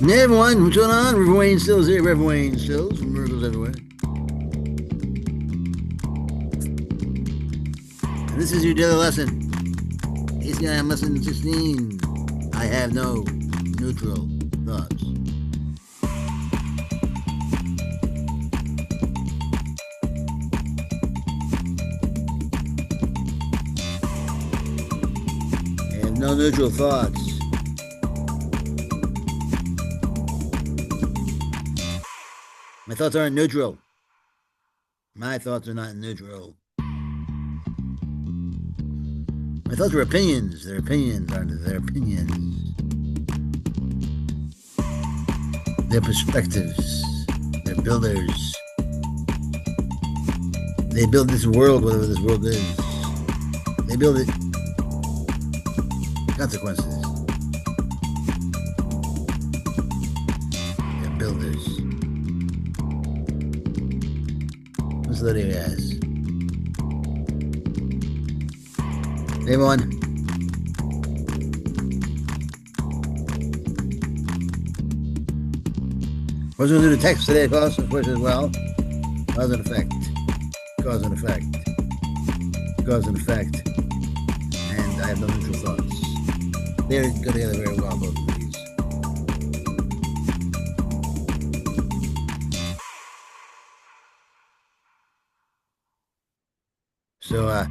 Hey everyone, what's going on? Reverend Wayne Stills here, Reverend Wayne Stills from Miracles Everywhere. And this is your daily lesson. ACIM lesson 16. I have no neutral thoughts. I have no neutral thoughts. My thoughts aren't neutral. My thoughts are not neutral. My thoughts are opinions. They're opinions, aren't they? They're opinions. They're perspectives. They're builders. They build this world, whatever this world is. They build it. Consequences. They're builders. What's the other guys? Hey everyone. What's going to do the text today, of course, as well. Cause and effect. Cause and effect. Cause and effect. And I have no neutral thoughts. They go together very well, both of these. So,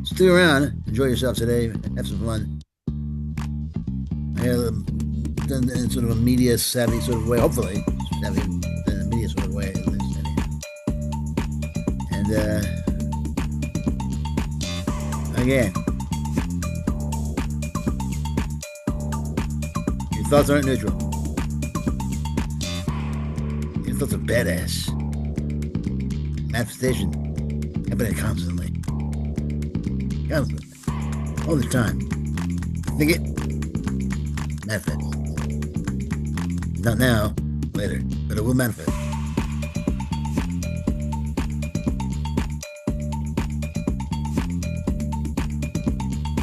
stick around, enjoy yourself today, have some fun. I have done in sort of a media savvy sort of way, hopefully, savvy in a media sort of way at least. And again, your thoughts aren't neutral. Your thoughts are badass. Manifestation, happening constantly. Constantly. All the time. Think it, manifest. Not now, later, but it will manifest.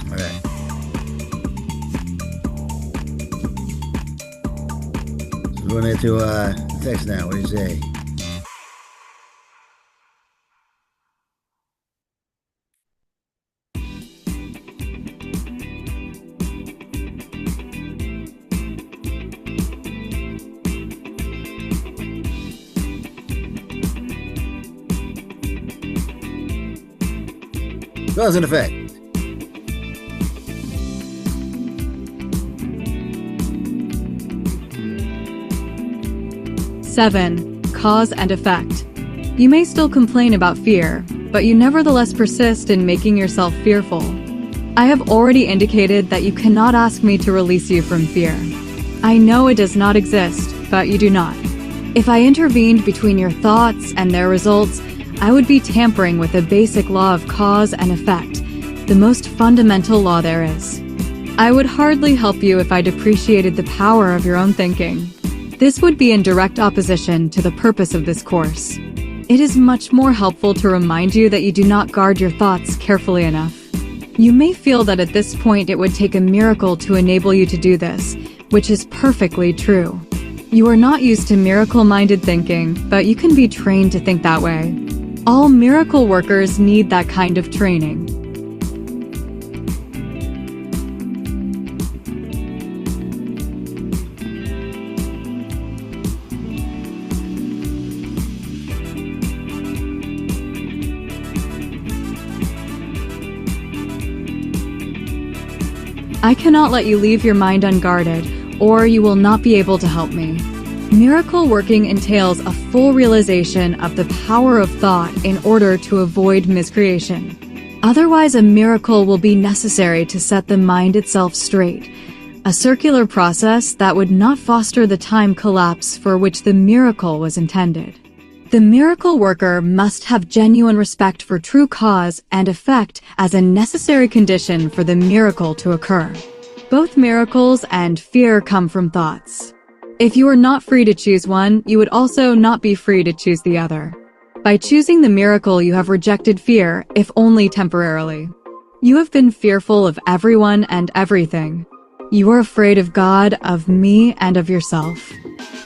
Alright. So we're going to get to the text now. What do you say? Cause and effect. Seven, cause and effect. You may still complain about fear, but you nevertheless persist in making yourself fearful. I have already indicated that you cannot ask me to release you from fear. I know it does not exist, but you do not. If I intervened between your thoughts and their results, I would be tampering with the basic law of cause and effect, the most fundamental law there is. I would hardly help you if I depreciated the power of your own thinking. This would be in direct opposition to the purpose of this course. It is much more helpful to remind you that you do not guard your thoughts carefully enough. You may feel that at this point it would take a miracle to enable you to do this, which is perfectly true. You are not used to miracle-minded thinking, but you can be trained to think that way. All miracle workers need that kind of training. I cannot let you leave your mind unguarded, or you will not be able to help me. Miracle working entails a full realization of the power of thought in order to avoid miscreation. Otherwise, a miracle will be necessary to set the mind itself straight, a circular process that would not foster the time collapse for which the miracle was intended. The miracle worker must have genuine respect for true cause and effect as a necessary condition for the miracle to occur. Both miracles and fear come from thoughts. If you are not free to choose one, you would also not be free to choose the other. By choosing the miracle, you have rejected fear, if only temporarily. You have been fearful of everyone and everything. You are afraid of God, of me, and of yourself.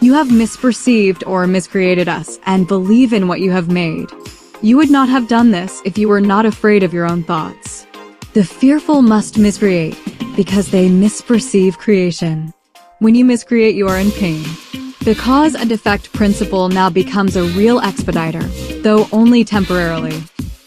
You have misperceived or miscreated us and believe in what you have made. You would not have done this if you were not afraid of your own thoughts. The fearful must miscreate because they misperceive creation. When you miscreate, you are in pain. The cause and effect principle now becomes a real expediter, though only temporarily.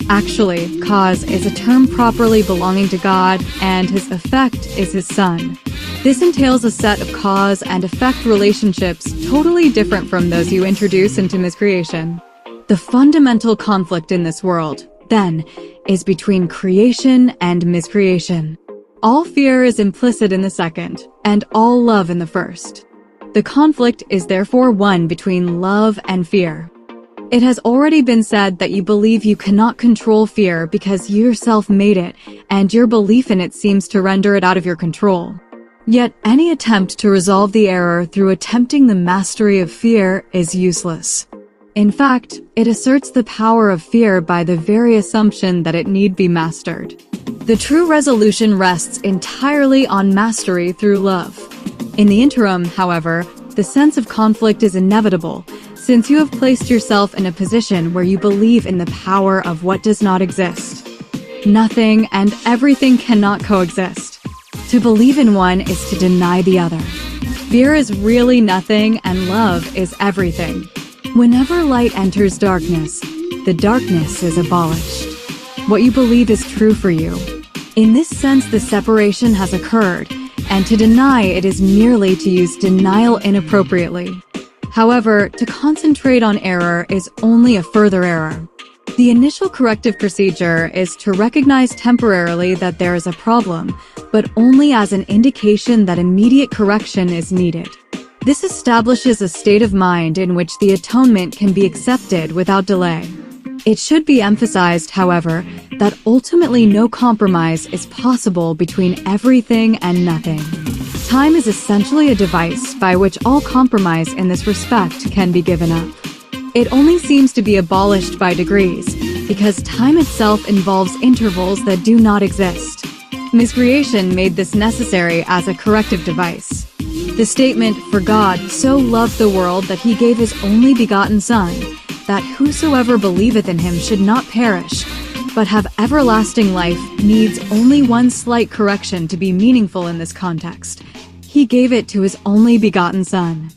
Actually, cause is a term properly belonging to God, and his effect is his Son. This entails a set of cause and effect relationships totally different from those you introduce into miscreation. The fundamental conflict in this world, then, is between creation and miscreation. All fear is implicit in the second, and all love in the first. The conflict is therefore one between love and fear. It has already been said that you believe you cannot control fear because you yourself made it, and your belief in it seems to render it out of your control. Yet any attempt to resolve the error through attempting the mastery of fear is useless. In fact, it asserts the power of fear by the very assumption that it need be mastered. The true resolution rests entirely on mastery through love. In the interim, however, the sense of conflict is inevitable, since you have placed yourself in a position where you believe in the power of what does not exist. Nothing and everything cannot coexist. To believe in one is to deny the other. Fear is really nothing and love is everything. Whenever light enters darkness, the darkness is abolished. What you believe is true for you. In this sense, the separation has occurred, and to deny it is merely to use denial inappropriately. However, to concentrate on error is only a further error. The initial corrective procedure is to recognize temporarily that there is a problem, but only as an indication that immediate correction is needed. This establishes a state of mind in which the atonement can be accepted without delay. It should be emphasized, however, that ultimately no compromise is possible between everything and nothing. Time is essentially a device by which all compromise in this respect can be given up. It only seems to be abolished by degrees, because time itself involves intervals that do not exist. Miscreation made this necessary as a corrective device. The statement, "For God so loved the world that he gave his only begotten Son, that whosoever believeth in him should not perish, but have everlasting life," needs only one slight correction to be meaningful in this context. He gave it to his only begotten Son.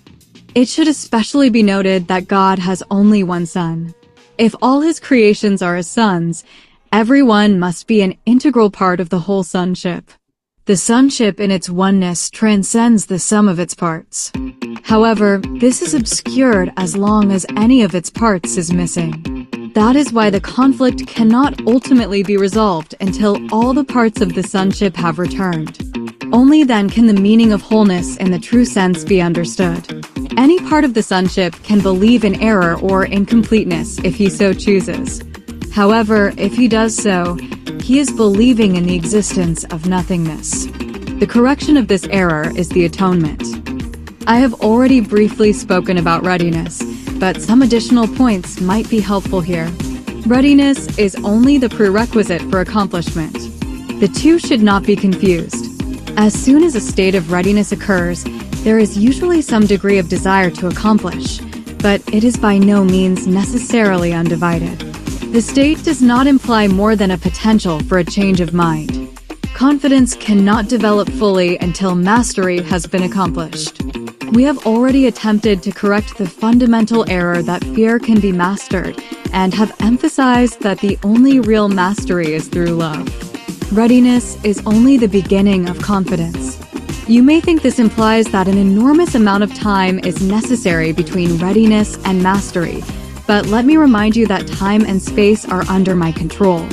It should especially be noted that God has only one Son. If all his creations are his sons, everyone must be an integral part of the whole sonship. The sonship in its oneness transcends the sum of its parts. However, this is obscured as long as any of its parts is missing. That is why the conflict cannot ultimately be resolved until all the parts of the sonship have returned. Only then can the meaning of wholeness in the true sense be understood. Any part of the sonship can believe in error or incompleteness if he so chooses. However, if he does so, he is believing in the existence of nothingness. The correction of this error is the atonement. I have already briefly spoken about readiness, but some additional points might be helpful here. Readiness is only the prerequisite for accomplishment. The two should not be confused. As soon as a state of readiness occurs, there is usually some degree of desire to accomplish, but it is by no means necessarily undivided. The state does not imply more than a potential for a change of mind. Confidence cannot develop fully until mastery has been accomplished. We have already attempted to correct the fundamental error that fear can be mastered, and have emphasized that the only real mastery is through love. Readiness is only the beginning of confidence. You may think this implies that an enormous amount of time is necessary between readiness and mastery, but let me remind you that time and space are under my control.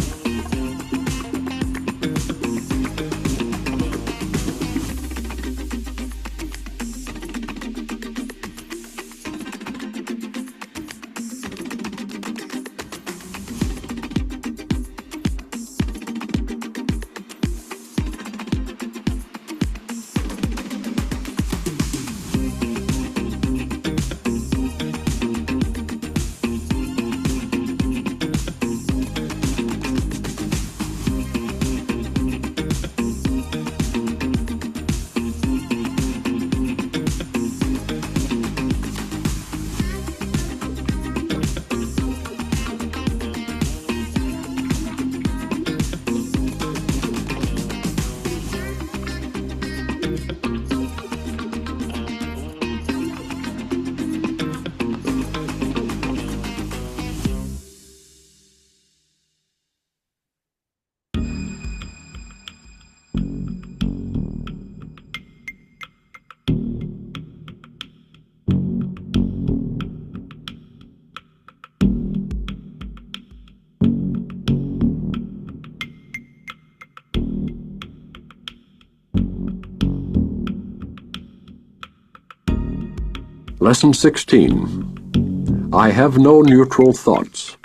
Lesson 16. I have no neutral thoughts.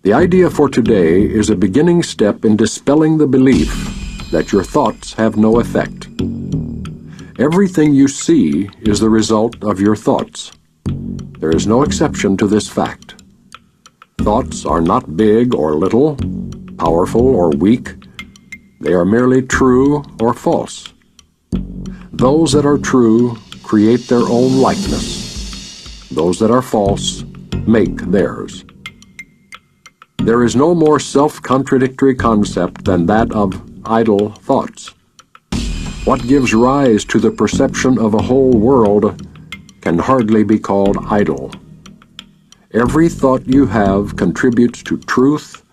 The idea for today is a beginning step in dispelling the belief that your thoughts have no effect. Everything you see is the result of your thoughts. There is no exception to this fact. Thoughts are not big or little, powerful or weak. They are merely true or false. Those that are true create their own likeness. Those that are false make theirs. There is no more self-contradictory concept than that of idle thoughts. What gives rise to the perception of a whole world can hardly be called idle. Every thought you have contributes to truth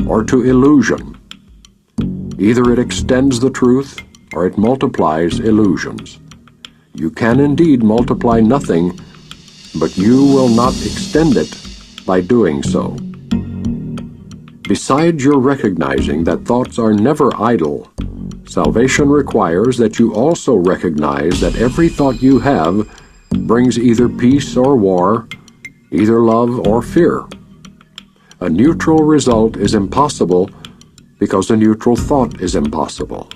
or to illusion. Either it extends the truth or it multiplies illusions. You can indeed multiply nothing, but you will not extend it by doing so. Besides your recognizing that thoughts are never idle, salvation requires that you also recognize that every thought you have brings either peace or war, either love or fear. A neutral result is impossible because a neutral thought is impossible.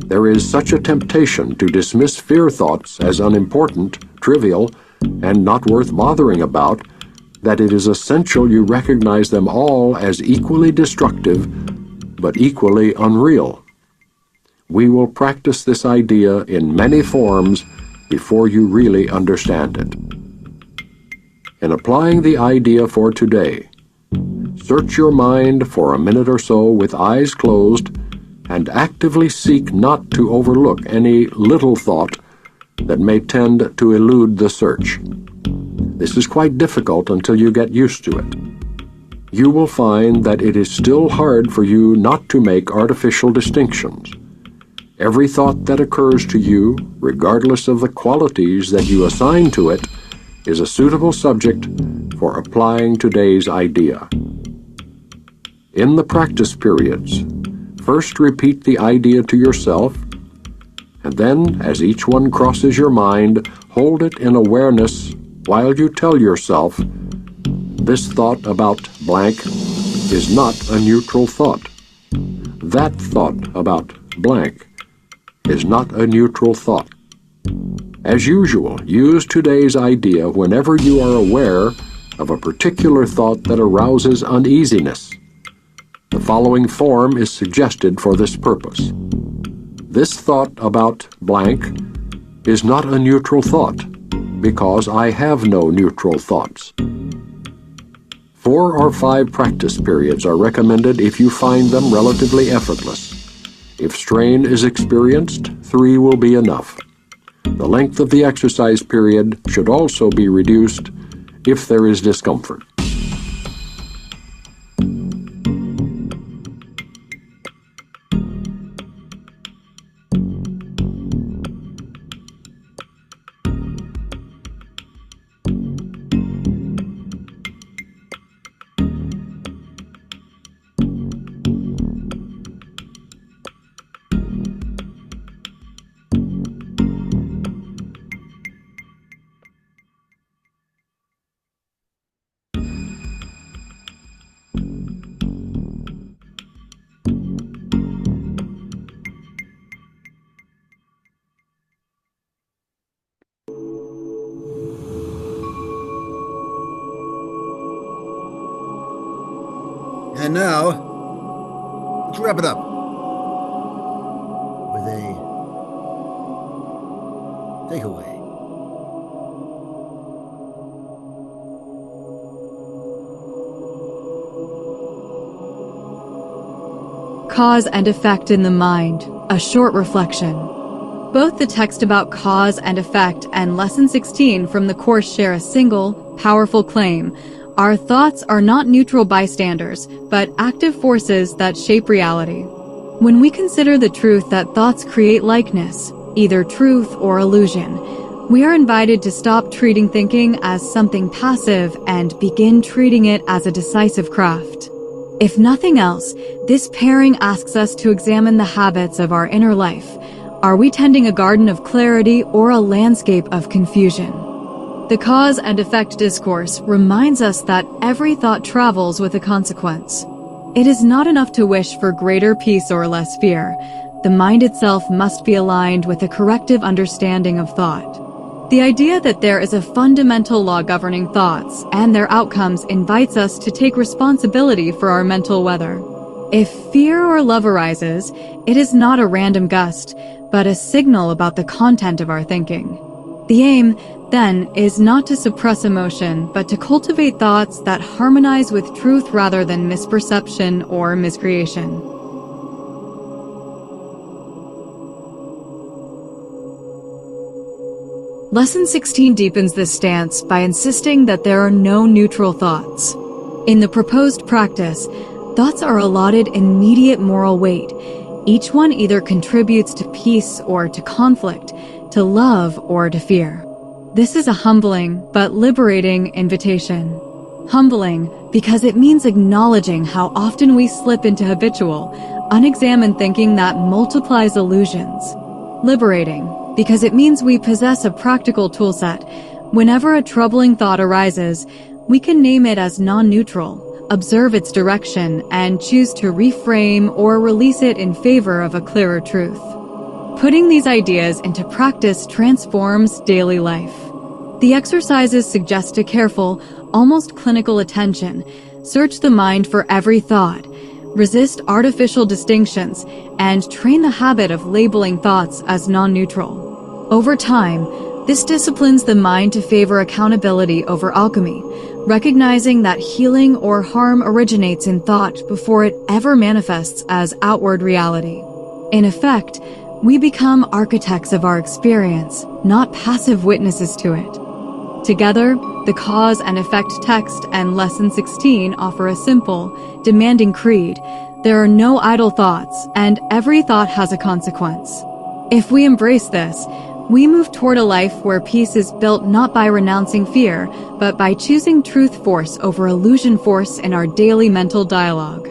There is such a temptation to dismiss fear thoughts as unimportant, trivial, and not worth bothering about, that it is essential you recognize them all as equally destructive, but equally unreal. We will practice this idea in many forms before you really understand it. In applying the idea for today, search your mind for a minute or so with eyes closed and actively seek not to overlook any little thought that may tend to elude the search. This is quite difficult until you get used to it. You will find that it is still hard for you not to make artificial distinctions. Every thought that occurs to you, regardless of the qualities that you assign to it, is a suitable subject for applying today's idea. In the practice periods, first repeat the idea to yourself, and then, as each one crosses your mind, hold it in awareness while you tell yourself, this thought about blank is not a neutral thought. That thought about blank is not a neutral thought. As usual, use today's idea whenever you are aware of a particular thought that arouses uneasiness. The following form is suggested for this purpose. This thought about blank is not a neutral thought, because I have no neutral thoughts. 4 or 5 practice periods are recommended if you find them relatively effortless. If strain is experienced, 3 will be enough. The length of the exercise period should also be reduced if there is discomfort. And now, let's wrap it up with a takeaway. Cause and effect in the mind, a short reflection. Both the text about cause and effect and Lesson 16 from the Course share a single, powerful claim. Our thoughts are not neutral bystanders, but active forces that shape reality. When we consider the truth that thoughts create likeness, either truth or illusion, we are invited to stop treating thinking as something passive and begin treating it as a decisive craft. If nothing else, this pairing asks us to examine the habits of our inner life, Are we tending a garden of clarity or a landscape of confusion? The cause and effect discourse reminds us that every thought travels with a consequence. It is not enough to wish for greater peace or less fear. The mind itself must be aligned with a corrective understanding of thought. The idea that there is a fundamental law governing thoughts and their outcomes invites us to take responsibility for our mental weather. If fear or love arises, it is not a random gust, but a signal about the content of our thinking. The aim, then, is not to suppress emotion, but to cultivate thoughts that harmonize with truth rather than misperception or miscreation. Lesson 16 deepens this stance by insisting that there are no neutral thoughts. In the proposed practice, thoughts are allotted immediate moral weight. Each one either contributes to peace or to conflict, to love or to fear. This is a humbling but liberating invitation. Humbling because it means acknowledging how often we slip into habitual, unexamined thinking that multiplies illusions. Liberating because it means we possess a practical toolset. Whenever a troubling thought arises, we can name it as non-neutral, observe its direction, and choose to reframe or release it in favor of a clearer truth. Putting these ideas into practice transforms daily life. The exercises suggest a careful, almost clinical attention. Search the mind for every thought, resist artificial distinctions, and train the habit of labeling thoughts as non-neutral. Over time, this disciplines the mind to favor accountability over alchemy, recognizing that healing or harm originates in thought before it ever manifests as outward reality. In effect, we become architects of our experience, not passive witnesses to it. Together, the cause and effect text and Lesson 16 offer a simple, demanding creed. There are no idle thoughts, and every thought has a consequence. If we embrace this, we move toward a life where peace is built not by renouncing fear, but by choosing truth force over illusion force in our daily mental dialogue.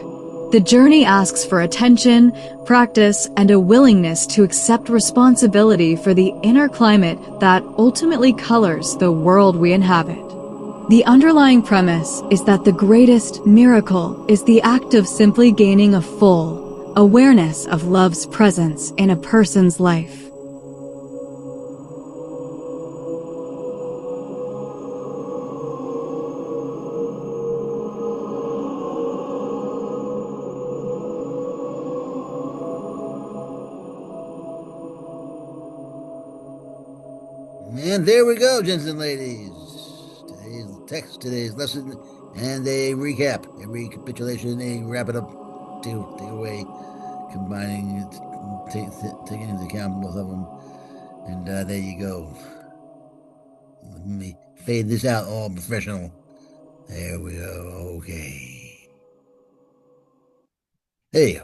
The journey asks for attention, practice, and a willingness to accept responsibility for the inner climate that ultimately colors the world we inhabit. The underlying premise is that the greatest miracle is the act of simply gaining a full awareness of love's presence in a person's life. And there we go, gents and ladies. Today's text, today's lesson, and a recap, a recapitulation, a wrap it up, take away, combining, taking into account both of them. And there you go. Let me fade this out, all professional. There we go. Okay. Hey.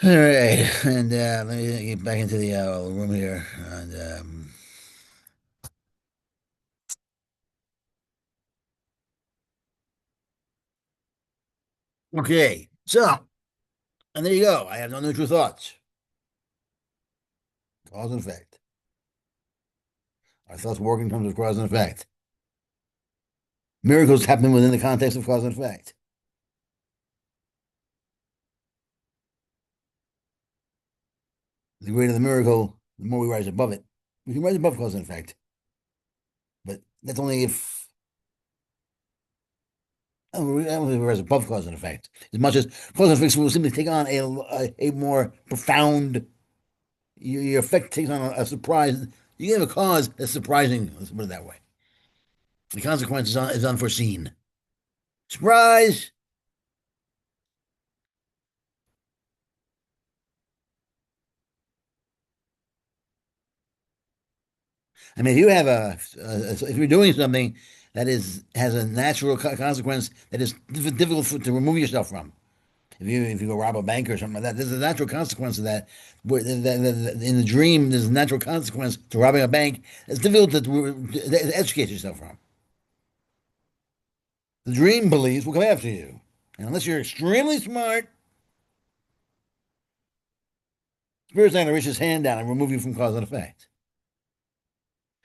All right, and let me get back into the room here, and okay, so, and there you go. I have no neutral thoughts. Cause and effect. Our thoughts work in terms of cause and effect. Miracles happen within the context of cause and effect. The greater the miracle, the more we rise above it. We can rise above cause and effect, but that's only if we rise above cause and effect. As much as cause and effect will simply take on a more profound. Your effect takes on a surprise. You have a cause that's surprising. Let's put it that way. The consequence is unforeseen. Surprise! I mean, if you have if you're doing something that has a natural consequence that is difficult to remove yourself from. If you go rob a bank or something like that, there's a natural consequence of that. In the dream, there's a natural consequence to robbing a bank. It's difficult to educate yourself from. The dream beliefs will come after you, and unless you're extremely smart, Spirit's not going to reach his hand down and remove you from cause and effect.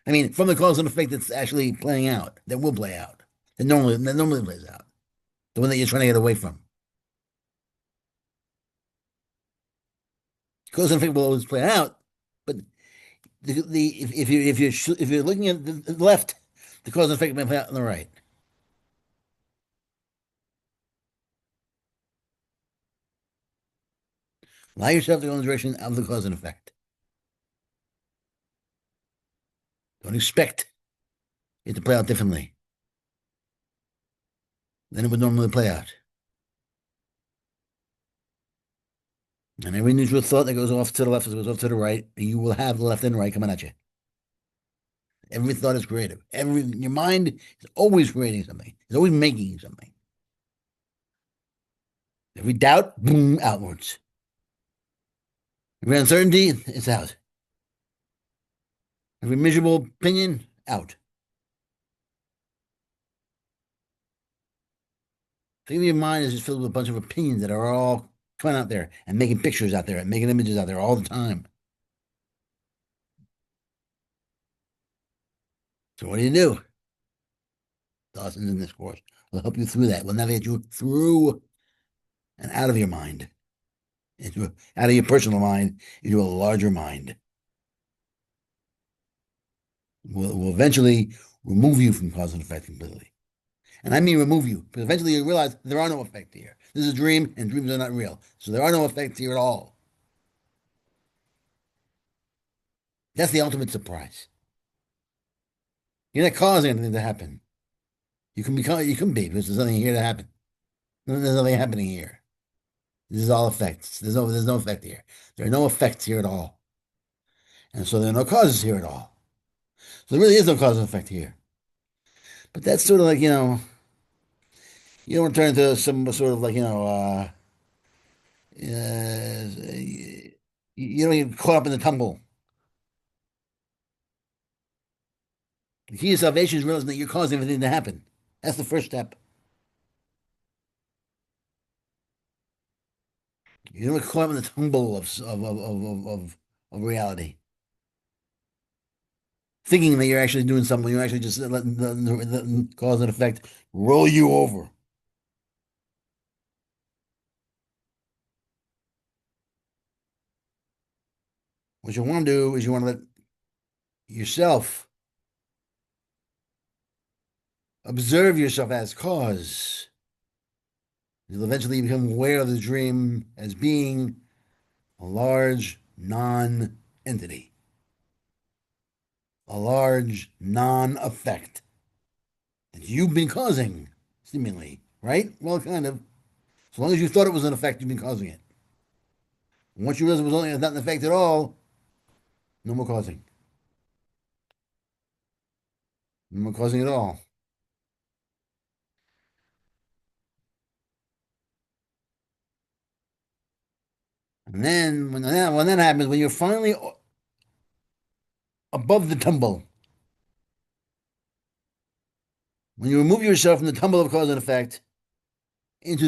I mean, from the cause and effect that's actually playing out, that will play out, that normally plays out, the one that you're trying to get away from. Cause and effect will always play out, but if you're looking at the left, the cause and effect may play out on the right. Allow yourself to go in the direction of the cause and effect. Don't expect it to play out differently than it would normally play out. And every neutral thought that goes off to the left, that goes off to the right, you will have the left and right coming at you. Every thought is creative. Your mind is always creating something. It's always making something. Every doubt, boom, outwards. Every uncertainty, it's out. Every miserable opinion, out. Think of your mind as just filled with a bunch of opinions that are all coming out there and making pictures out there and making images out there all the time. So what do? Dawson's in this course will help you through that. Will navigate you through and out of your mind, out of your personal mind, into a larger mind. Will eventually remove you from cause and effect completely. And I mean remove you, because eventually you realize there are no effects here. This is a dream, and dreams are not real. So there are no effects here at all. That's the ultimate surprise. You're not causing anything to happen. You can be, because there's nothing here to happen. There's nothing happening here. This is all effects. There's no effect here. There are no effects here at all. And so there are no causes here at all. So there really is no cause and effect here. But that's sort of like, you don't turn into some sort of like, you don't get caught up in the tumble. The key to salvation is realizing that you're causing everything to happen. That's the first step. You don't get caught up in the tumble of reality. Thinking that you're actually doing something, you're actually just letting cause and effect roll you over. What you want to do is you want to let yourself observe yourself as cause. You'll eventually become aware of the dream as being a large non-entity, a large non-effect that you've been causing, seemingly, right? Well, kind of. As long as you thought it was an effect, you've been causing it. And once you realize it was only not an effect at all, no more causing. No more causing at all. And then when that happens, when you're finally above the tumble, when you remove yourself from the tumble of cause and effect into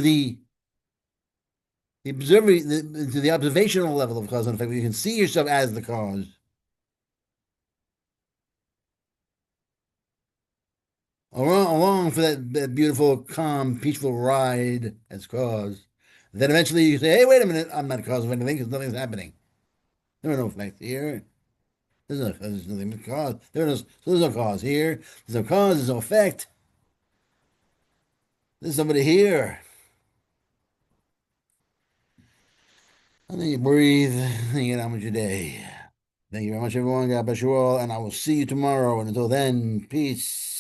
into the observational level of cause and effect, where you can see yourself as the cause. Along for that beautiful, calm, peaceful ride as cause. Then eventually you say, hey, wait a minute, I'm not a cause of anything because nothing's happening. There are no effects here. There's nothing but cause. There's no cause here. There's no cause, there's no effect. There's somebody here. And then you breathe and you get on with your day. Thank you very much, everyone. God bless you all. And I will see you tomorrow. And until then, peace.